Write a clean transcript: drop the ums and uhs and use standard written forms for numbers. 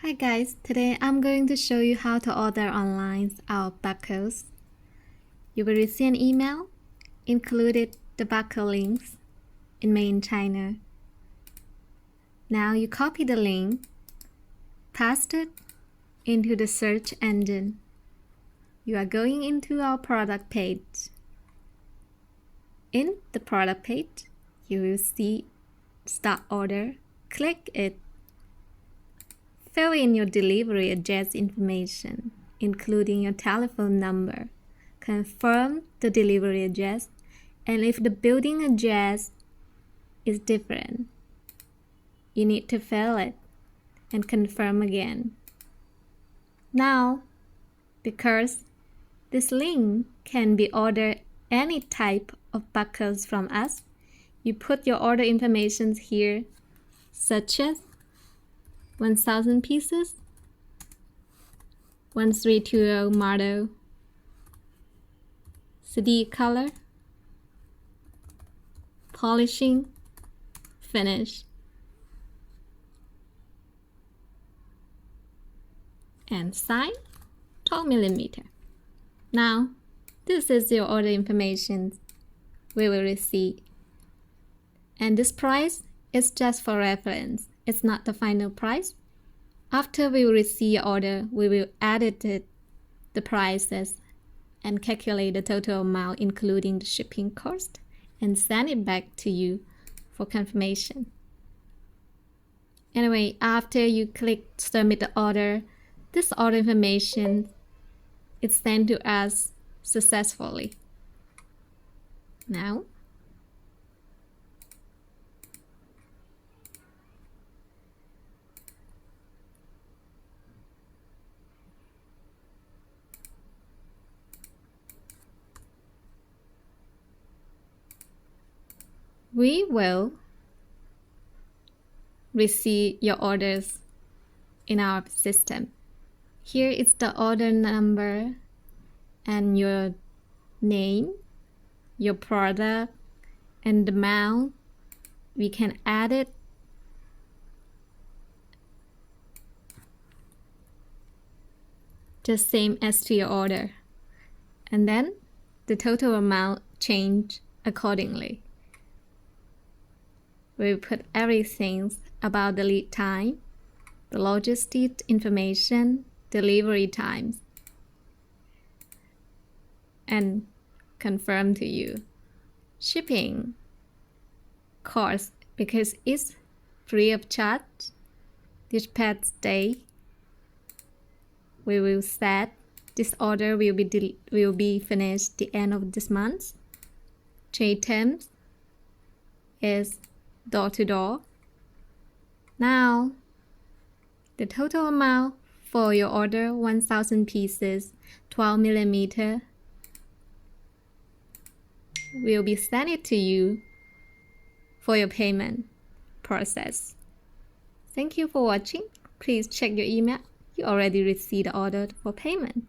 Hi guys, today I'm going to show you how to order online our barcodes. You will receive an email, included the barcode links in Made in China. Now you copy the link, paste it into the search engine. You are going into our product page. In the product page, you will see Start Order. Click it. Fill in your delivery address information, including your telephone number. Confirm the delivery address, and if the building address is different, you need to fill it and confirm again. Now, because this link can be ordered any type of barcodes from us, you put your order information here, such as 1,000 pieces, 1320 model, CD color, polishing, finish, and size 12mm. Now, this is your order information we will receive. And this price is just for reference. It's not the final price. After we receive your order, we will edit the prices and calculate the total amount, including the shipping cost, and send it back to you for confirmation. Anyway, after you click submit the order, this order information is sent to us successfully. Now, we will receive your orders in our system. Here is the order number and your name, your product, and the amount. We can add it. Just same as to your order. And then the total amount change accordingly. We will put everything about the lead time, the logistic information, delivery times, and confirm to you. Shipping cost, because it's free of charge. Dispatch day, we will set this order will be finished the end of this month. Trade terms is door to door. Now, the total amount for your order 1,000 pieces, 12mm, will be sent it to you for your payment process. Thank you for watching. Please check your email. You already received the order for payment.